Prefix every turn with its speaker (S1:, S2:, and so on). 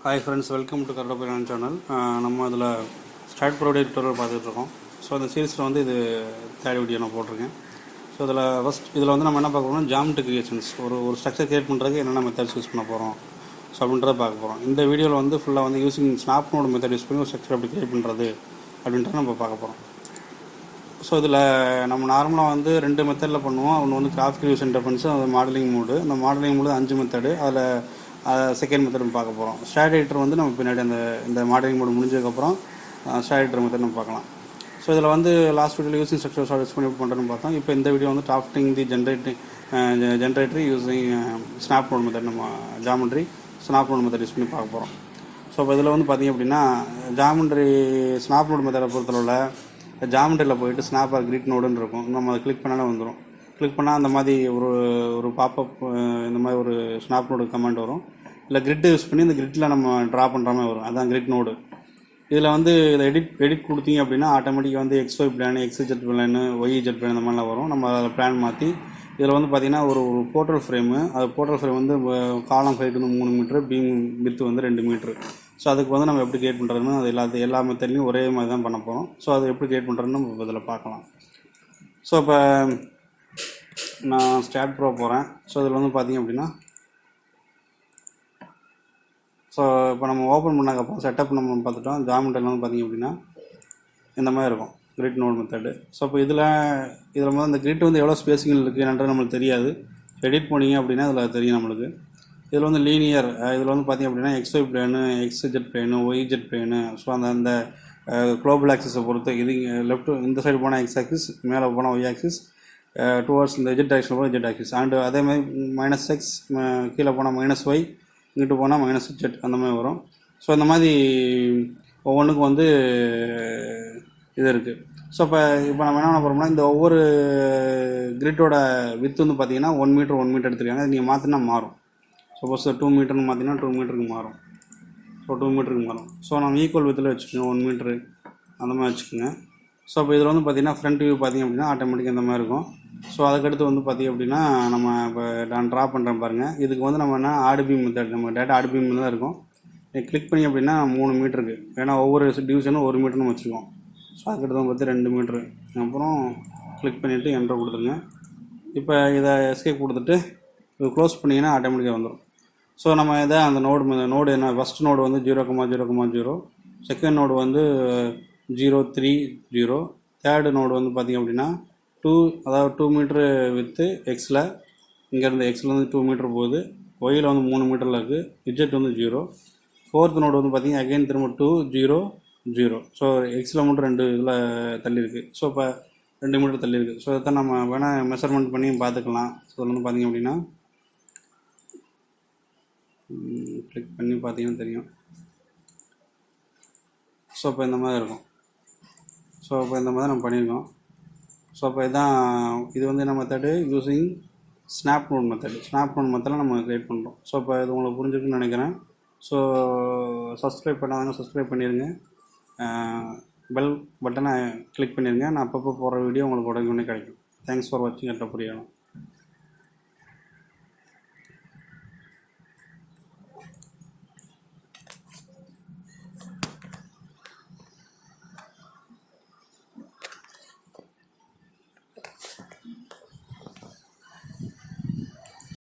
S1: Hi friends, welcome to Kardapiran channel. நம்ம அதில் start product tutorial பார்த்துட்ருக்கோம். ஸோ அந்த சீரீஸில் வந்து இது தேர்ட் வீடியோ நான் போட்டிருக்கேன். ஸோ இதில் வந்து நம்ம என்ன பார்க்க போகிறோம், ஜாமெட்ரி கிரியேஷன்ஸ் ஒரு ஸ்ட்ரக்சர் கிரியேட் பண்ணுறதுக்கு என்னென்ன மெத்தட்ஸ் யூஸ் பண்ண போகிறோம் ஸோ அப்படின்றத பார்க்க போகிறோம். இந்த வீடியோவில் வந்து ஃபுல்லாக வந்து using snap node method use பண்ணி ஒரு ஸ்ட்ரக்சர் எப்படி கிரியேட் பண்ணுறது அப்படின்றத நம்ம பார்க்க போகிறோம். ஸோ இதில் நம்ம நார்மலாக வந்து 2 மெத்தடில் பண்ணுவோம். ஒன்று வந்து கிராஃபிக் யூஸ் இன்டர்ஃபரன்ஸ், அது மாடலிங் மோடு. அந்த மாடலிங் மோடு 5 மெத்தடு. அதில் செகண்ட் மெத்தட் பார்க்க போகிறோம். ஸ்டாட் எடிட்டர் வந்து நம்ம பின்னாடி இந்த மாடலிங் மோடு முடிஞ்சதுக்கப்புறம் ஸ்டாட் எடிட்டர் மெத்தட் நம்ம பார்க்கலாம். ஸோ இதில் வந்து லாஸ்ட் வீடியோவில் யூஸிங் ஸ்ட்ரக்சர் யூஸ் பண்ணி பண்ணுறதுன்னு பார்த்தோம். இப்போ இந்த வீடியோ வந்து drafting the generatrix using snap node method, நம்ம geometry snap node method use பண்ணி பார்க்க போகிறோம். ஸோ இப்போ இதில் வந்து பார்த்திங்க அப்படின்னா ஜாமெட்ரி ஸ்னாப் நோட் மெத்தடை பொறுத்தளவில் ஜாமெட்ரியில் போயிட்டு ஸ்னாப் ஆர் கிரிட் நோடுன்னு இருக்கும். நம்ம அதை கிளிக் பண்ணாலும் வந்துடும். கிளிக் பண்ணால் அந்த மாதிரி ஒரு பாப்பப் இந்த மாதிரி ஒரு ஸ்னாப் நோடு கமெண்ட் வரும். இல்லை கிரிட் யூஸ் பண்ணி இந்த கிரிட்டில் நம்ம ட்ரா பண்ணுற மாதிரி வரும். அதுதான் கிரிட் நோடு. இதில் வந்து இதை எடிட் கொடுத்தீங்க அப்படின்னா ஆட்டோமேட்டிக்காக வந்து XY plan, XZ plan, YZ plan இந்த மாதிரிலாம் வரும். நம்ம அதில் பிளான் மாற்றி இதில் வந்து பார்த்திங்கன்னா ஒரு போர்ட்டல் ஃப்ரேமு, அது போர்ட்டல் ஃப்ரேம் வந்து காலம் ஹைட் வந்து 3 மீட்ரு, பீம் வித்து வந்து 2 மீட்ரு. ஸோ அதுக்கு வந்து நம்ம எப்படி கிரியேட் பண்ணுறதுன்னு அது எல்லா மெத்தட்லையும் ஒரே மாதிரி தான் பண்ண போகிறோம். ஸோ அதை எப்படி கிரியேட் பண்ணுறதுன்னு நம்ம இதில் பார்க்கலாம். ஸோ இப்போ நான் ஸ்டாட் ப்ரோ போகிறேன். ஸோ இதில் வந்து பார்த்திங்க அப்படின்னா ஸோ இப்போ நம்ம ஓப்பன் பண்ணாக்கப்புறம் செட்டப் நம்ம பார்த்துட்டோம். ஜாமெட்ரியில் வந்து பார்த்திங்க அப்படின்னா இந்த மாதிரி இருக்கும் கிரிட் நோட் மெத்தடு. ஸோ இப்போ இதில் வந்து அந்த கிரிட் வந்து எவ்வளோ ஸ்பேஸிங் இருக்குன்றது நம்மளுக்கு தெரியாது. எடிட் பண்ணிங்க அப்படின்னா இதில் தெரியும் நம்மளுக்கு. இதில் வந்து லீனியர், இதில் வந்து பார்த்திங்க அப்படின்னா XY plane, XZ plane, YZ plane. So அந்த குளோபல் ஆக்சிஸை பொறுத்து இது லெஃப்ட் இந்த சைடு போனால் X ஆக்சிஸ், மேலே போனால் Y ஆக்சிஸ், டுவர்ட்ஸ் இந்த Z ஆக்சிஸில் போனால் Z ஆக்சிஸ். அண்டு அதேமாதிரி -X கீழே போனால் -Y, இங்கிட்டு போனால் -Z அந்த மாதிரி வரும். ஸோ இந்த மாதிரி ஒவ்வொன்றுக்கும் வந்து இது இருக்குது. ஸோ இப்போ நம்ம என்ன பண்ண போகிறோம்னா இந்த ஒவ்வொரு கிரிட்டோட வித்து வந்து பார்த்திங்கன்னா 1 மீட்டர் எடுத்துருக்காங்க. நீங்கள் மாற்றினா மாறும். சப்போஸ் 2 மீட்டர்னு மாற்றினா 2 மீட்டருக்கு மாறும். ஸோ 2 மீட்டருக்கு மாறும். ஸோ நம்ம ஈக்குவல் வித்தில் வச்சுக்கோங்க, 1 மீட்ரு அந்த மாதிரி வச்சுக்கோங்க. ஸோ இப்போ இதில் வந்து பார்த்திங்கன்னா ஃப்ரண்ட் வியூ பார்த்திங்க அப்படின்னா ஆட்டோமேட்டிக்காக இந்த மாதிரி இருக்கும். ஸோ அதுக்கடுத்து வந்து பார்த்திங்க அப்படின்னா நம்ம இப்போ நான் ட்ரா பண்ணுறேன் பாருங்கள். இதுக்கு வந்து நம்ம என்ன ஆடுபீம் மெத்தட், நம்ம டேட்டா ஆடுபீம் தான் இருக்கும். கிளிக் பண்ணி அப்படின்னா 3 மீட்டருக்கு, ஏன்னா ஒவ்வொரு டிவிஷனும் 1 மீட்டர்னு வச்சுருக்கோம். ஸோ அதுக்கடுத்து வந்து பார்த்து 2 மீட்ரு. அப்புறம் கிளிக் பண்ணிவிட்டு என்ட்ரு கொடுத்துருங்க. இப்போ இதை எஸ்கேப் கொடுத்துட்டு இது க்ளோஸ் பண்ணிங்கன்னா ஆட்டோமேட்டிக்காக வந்துடும். ஸோ நம்ம இதை அந்த நோடு என்ன, ஃபஸ்ட் நோடு வந்து 0,0,0, செகண்ட் நோடு வந்து 0,3,0, தேர்டு நோடு வந்து பார்த்திங்க அப்படின்னா 2 மீட்ரு வித்து எக்ஸில், இங்கேருந்து எக்ஸ்லேருந்து 2 மீட்ரு போகுது, ஒயில் வந்து 3 மீட்டரில் இருக்குது, இஜெட் வந்து 0. ஃபோர்த் நோடு வந்து பார்த்திங்கன்னா அகைன் திரும்ப 2, 0, 0. ஸோ எக்ஸில் மட்டும் 2 இதில் தள்ளி இருக்குது. ஸோ இப்போ 2 மீட்டர் தள்ளி இருக்குது. ஸோ இதை நம்ம வேணால் மெஷர்மெண்ட் பண்ணி பார்த்துக்கலாம். ஸோ இதில் வந்து பார்த்திங்க அப்படின்னா கிளிக் பண்ணி பார்த்தீங்கன்னா தெரியும். ஸோ இப்போ இந்த மாதிரி இருக்கும். ஸோ இப்போ இந்த மாதிரி நம்ம பண்ணியிருக்கோம். ஸோ இப்போ இது வந்து என்ன method, using snap node method. Snap node மெத்தடில் நம்ம கிரியேட் பண்ணுறோம். ஸோ இப்போ இது உங்களுக்கு புரிஞ்சுக்குன்னு நினைக்கிறேன். ஸோ சப்ஸ்கிரைப் பண்ணாதவங்க சப்ஸ்கிரைப் பண்ணிடுங்க, பெல் பட்டனை கிளிக் பண்ணிடுங்க. நான் அப்பப்போ போடுற வீடியோ உங்களுக்கு உடனே கிடைக்கும். தேங்க்ஸ் ஃபார் வாட்சிங். புரியணும்.